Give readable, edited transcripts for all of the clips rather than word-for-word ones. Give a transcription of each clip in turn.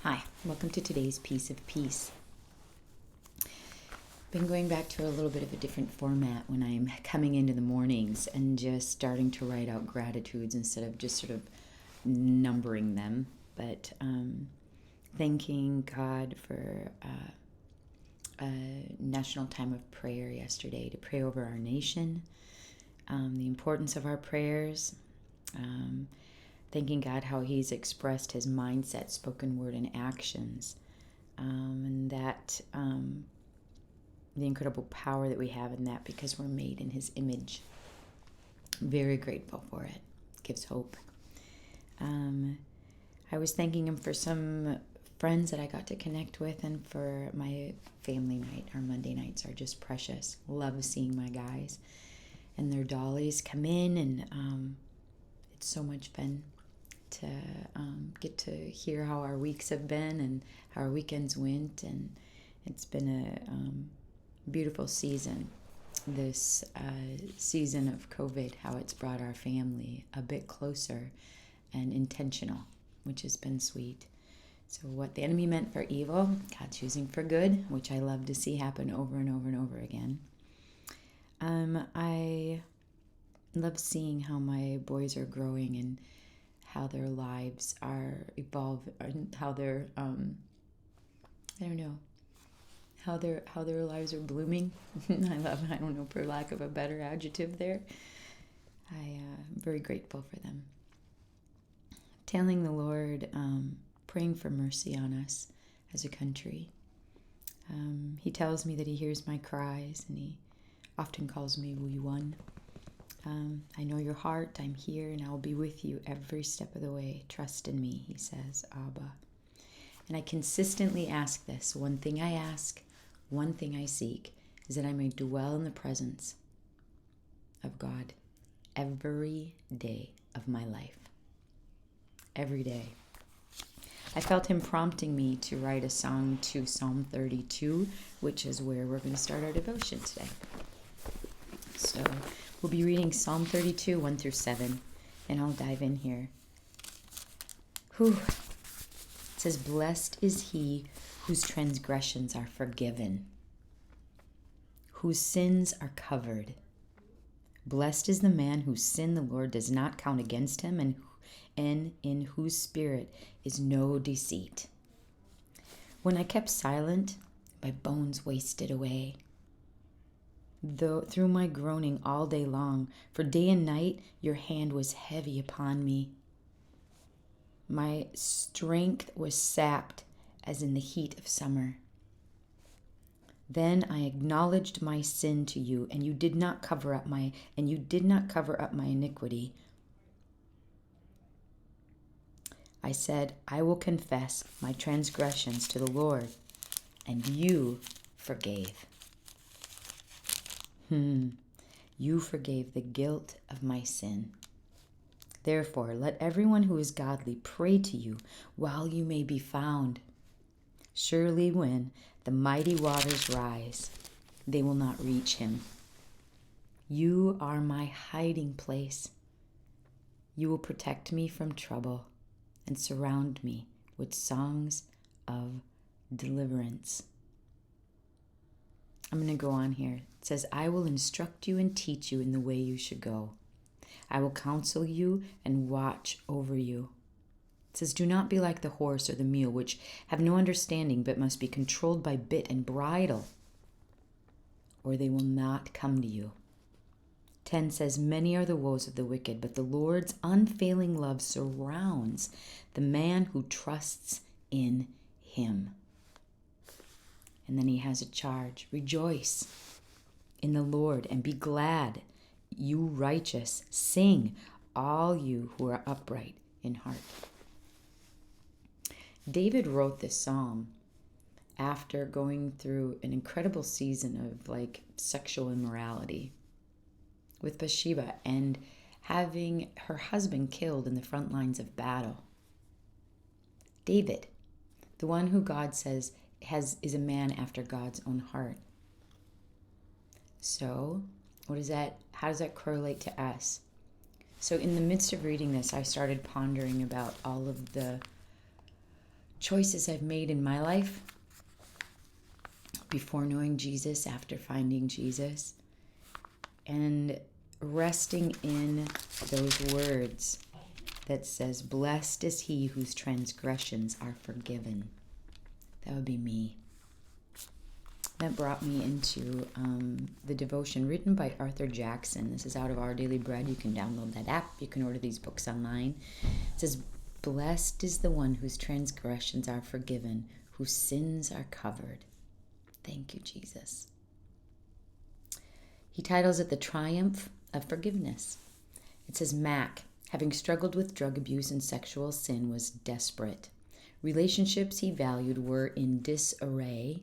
Hi, welcome to today's Piece of Peace. Been going back to a little bit of a different format when I'm coming into the mornings and just starting to write out gratitudes instead of just sort of numbering them, but thanking God for a national time of prayer yesterday to pray over our nation, the importance of our prayers, thanking God how He's expressed His mindset, spoken word, and actions, and that the incredible power that we have in that because we're made in His image. Very grateful for it. Gives hope. I was thanking Him for some friends that I got to connect with, and for my family night. Our Monday nights are just precious. Love seeing my guys and their dollies come in, and it's so much fun to get to hear how our weeks have been and how our weekends went, and it's been a beautiful season, this season of COVID, how it's brought our family a bit closer and intentional, which has been sweet. So what the enemy meant for evil, God's using for good, which I love to see happen over and over and over again. I love seeing how my boys are growing and how their lives are evolving, and how they're how their lives are blooming. I don't know, for lack of a better adjective there. I'm very grateful for them. Telling the Lord, praying for mercy on us as a country. He tells me that He hears my cries, and He often calls me wee one. I know your heart, I'm here, and I'll be with you every step of the way. Trust in me, He says, Abba. And I consistently ask this. One thing I ask, one thing I seek, is that I may dwell in the presence of God every day of my life. Every day. I felt Him prompting me to write a song to Psalm 32, which is where we're going to start our devotion today. So we'll be reading Psalm 32, 1 through 7, and I'll dive in here. It says, "Blessed is he whose transgressions are forgiven, whose sins are covered. Blessed is the man whose sin the Lord does not count against him, and in whose spirit is no deceit. When I kept silent, my bones wasted away. Through my groaning all day long, for day and night your hand was heavy upon me. My strength was sapped as in the heat of summer. Then I acknowledged my sin to you, and you did not cover up my iniquity. I said, I will confess my transgressions to the Lord, and you forgave. You forgave the guilt of my sin. Therefore, let everyone who is godly pray to you while you may be found. Surely when the mighty waters rise, they will not reach him. You are my hiding place. You will protect me from trouble and surround me with songs of deliverance." I'm going to go on here. It says, I will instruct you and teach you in the way you should go. I will counsel you and watch over you. It says, do not be like the horse or the mule, which have no understanding, but must be controlled by bit and bridle, or they will not come to you. 10 says, many are the woes of the wicked, but the Lord's unfailing love surrounds the man who trusts in him. And then he has a charge. Rejoice in the Lord and be glad, you righteous. Sing, all you who are upright in heart. David wrote this psalm after going through an incredible season of sexual immorality with Bathsheba and having her husband killed in the front lines of battle. David, the one who God says is a man after God's own heart. So, how does that correlate to us? So in the midst of reading this, I started pondering about all of the choices I've made in my life before knowing Jesus, after finding Jesus, and resting in those words that says, blessed is he whose transgressions are forgiven. That would be me. That brought me into the devotion written by Arthur Jackson. This is out of Our Daily Bread. You can download that app. You can order these books online. It says, blessed is the one whose transgressions are forgiven, whose sins are covered. Thank you, Jesus. He titles it The Triumph of Forgiveness. It says, Mac, having struggled with drug abuse and sexual sin, was desperate. Relationships he valued were in disarray,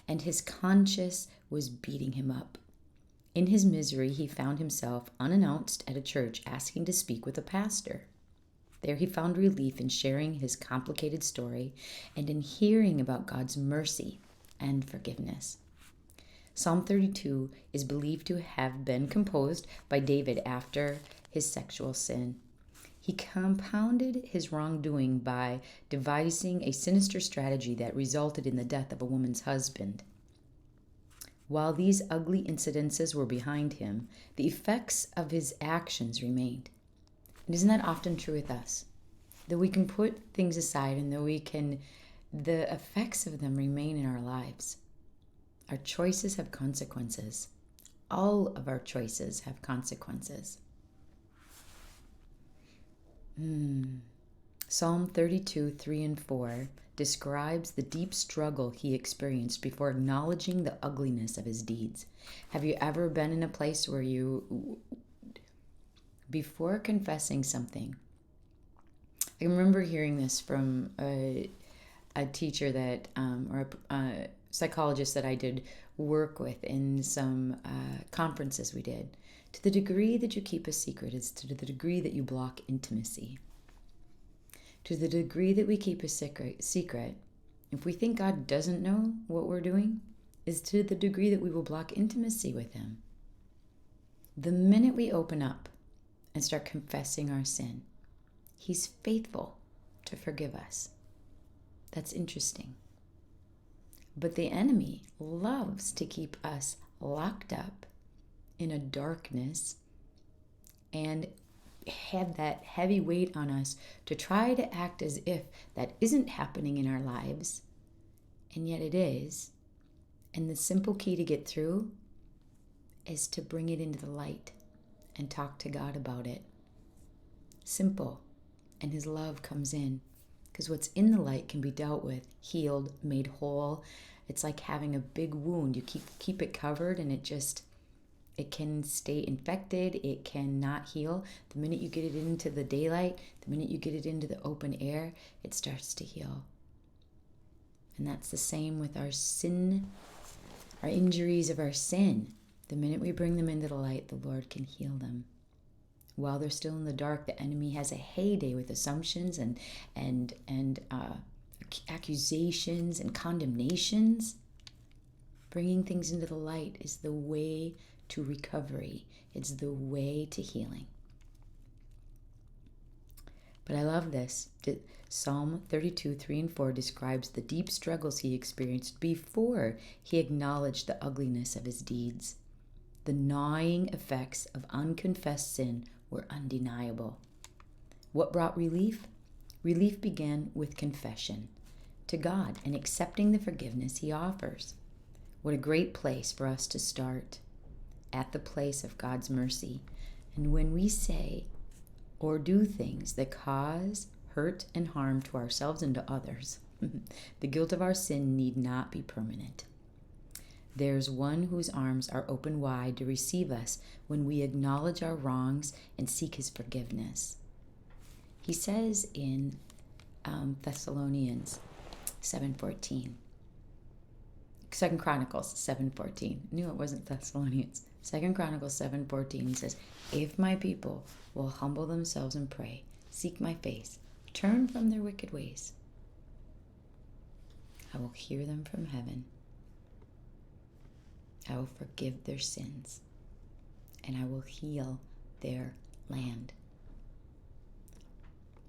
and his conscience was beating him up. In his misery, he found himself unannounced at a church asking to speak with a pastor. There he found relief in sharing his complicated story and in hearing about God's mercy and forgiveness. Psalm 32 is believed to have been composed by David after his sexual sin. He compounded his wrongdoing by devising a sinister strategy that resulted in the death of a woman's husband. While these ugly incidences were behind him, the effects of his actions remained. And isn't that often true with us? That we can put things aside and the effects of them remain in our lives. Our choices have consequences. All of our choices have consequences. Psalm 32, 3 and 4 describes the deep struggle he experienced before acknowledging the ugliness of his deeds. Have you ever been in a place where before confessing something? I remember hearing this from a teacher that, or a psychologist that I did work with in some conferences we did. To the degree that you keep a secret is to the degree that you block intimacy. To the degree that we keep a secret, if we think God doesn't know what we're doing, is to the degree that we will block intimacy with him. The minute we open up and start confessing our sin, he's faithful to forgive us. That's interesting. But the enemy loves to keep us locked up in a darkness and have that heavy weight on us to try to act as if that isn't happening in our lives, and yet it is. And the simple key to get through is to bring it into the light and talk to God about it. Simple. And his love comes in, because what's in the light can be dealt with, healed, made whole. It's like having a big wound. You keep it covered and it can stay infected. It cannot heal. The minute you get it into the daylight, the minute you get it into the open air, it starts to heal. And that's the same with our sin, our injuries of our sin. The minute we bring them into the light, the Lord can heal them. While they're still in the dark, the enemy has a heyday with assumptions and accusations and condemnations. Bringing things into the light is the way to recovery. It's the way to healing. But I love this. Psalm 32, 3 and 4 describes the deep struggles he experienced before he acknowledged the ugliness of his deeds. The gnawing effects of unconfessed sin were undeniable. What brought relief? Relief began with confession to God and accepting the forgiveness he offers. What a great place for us to start, at the place of God's mercy. And when we say or do things that cause hurt and harm to ourselves and to others, the guilt of our sin need not be permanent. There's one whose arms are open wide to receive us when we acknowledge our wrongs and seek his forgiveness. He says in Thessalonians 7:14, 2 Chronicles 7:14. Knew it wasn't Thessalonians. 2 Chronicles 7:14. He says, if my people will humble themselves and pray, seek my face, turn from their wicked ways, I will hear them from heaven. I will forgive their sins, and I will heal their land.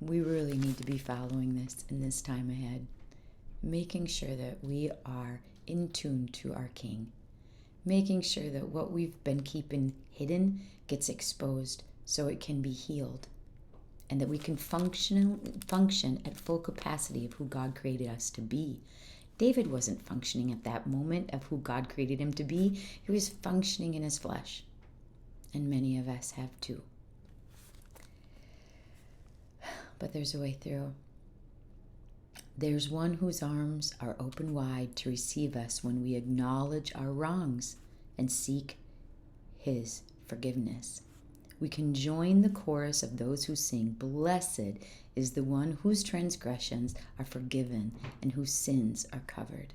we really need to be following this in this time ahead, making sure that we are in tune to our King, making sure that what we've been keeping hidden gets exposed so it can be healed, and that we can function at full capacity of who God created us to be. David wasn't functioning at that moment of who God created him to be. He was functioning in his flesh, and many of us have too. But there's a way through. There's one whose arms are open wide to receive us when we acknowledge our wrongs and seek his forgiveness. We can join the chorus of those who sing, "Blessed is the one whose transgressions are forgiven and whose sins are covered."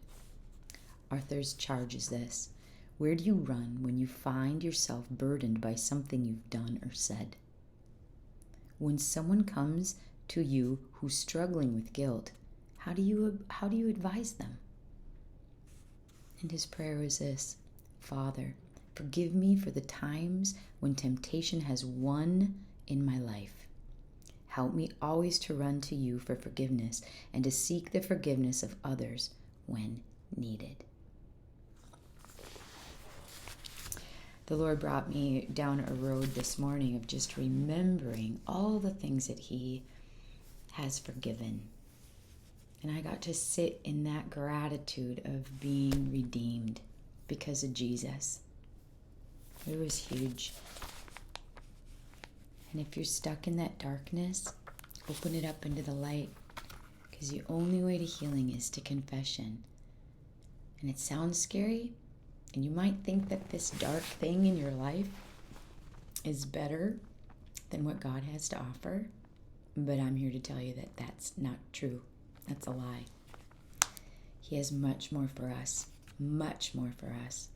Arthur's charge is this: where do you run when you find yourself burdened by something you've done or said? When someone comes to you who's struggling with guilt, how do you advise them? And his prayer is this: Father, forgive me for the times when temptation has won in my life. Help me always to run to you for forgiveness and to seek the forgiveness of others when needed. The Lord brought me down a road this morning of just remembering all the things that he has forgiven. And I got to sit in that gratitude of being redeemed because of Jesus. It was huge. And if you're stuck in that darkness, open it up into the light, because the only way to healing is to confession. And it sounds scary, and you might think that this dark thing in your life is better than what God has to offer, but I'm here to tell you that that's not true. That's a lie. He has much more for us, much more for us.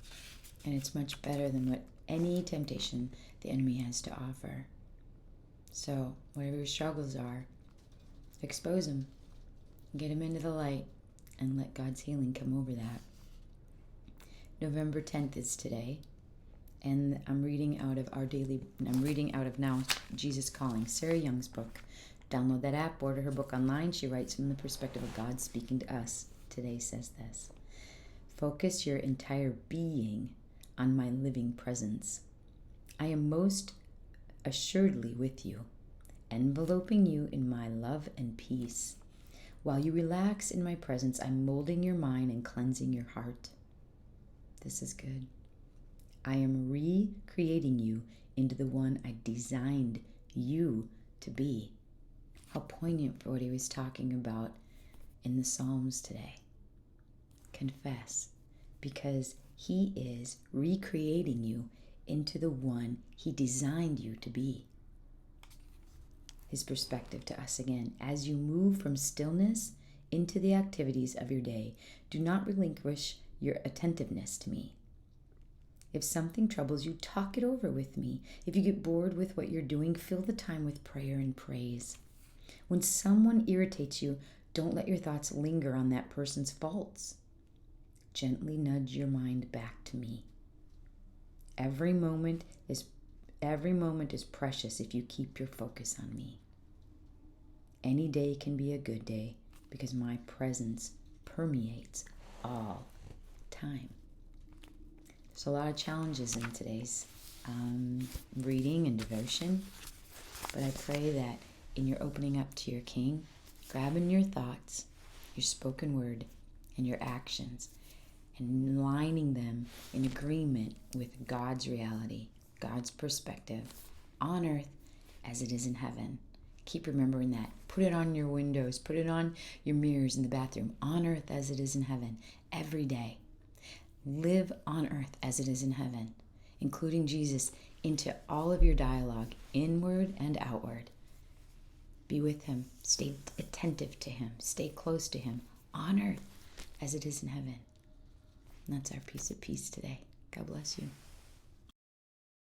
And it's much better than what any temptation the enemy has to offer. So, whatever your struggles are, expose them, get them into the light, and let God's healing come over that. November 10th is today, and I'm reading out of Now Jesus Calling, Sarah Young's book. Download that app, order her book online. She writes from the perspective of God speaking to us. Today says this: focus your entire being on my living presence. I am most assuredly with you, enveloping you in my love and peace. While you relax in my presence, I'm molding your mind and cleansing your heart. This is good. I am recreating you into the one I designed you to be. How poignant for what he was talking about in the Psalms today. Confess, because he is recreating you into the one he designed you to be. His perspective to us again: as you move from stillness into the activities of your day, do not relinquish your attentiveness to me. If something troubles you, talk it over with me. If you get bored with what you're doing, fill the time with prayer and praise. When someone irritates you, don't let your thoughts linger on that person's faults. Gently nudge your mind back to me. Every moment is precious if you keep your focus on me. Any day can be a good day because my presence permeates all time. There's a lot of challenges in today's reading and devotion, but I pray that in your opening up to your King, grabbing your thoughts, your spoken word, and your actions, and lining them in agreement with God's reality, God's perspective on earth as it is in heaven. Keep remembering that. Put it on your windows, put it on your mirrors in the bathroom, on earth as it is in heaven, every day. Live on earth as it is in heaven, including Jesus into all of your dialogue, inward and outward. Be with him, stay attentive to him, stay close to him, on earth as it is in heaven. And that's our piece of peace today. God bless you.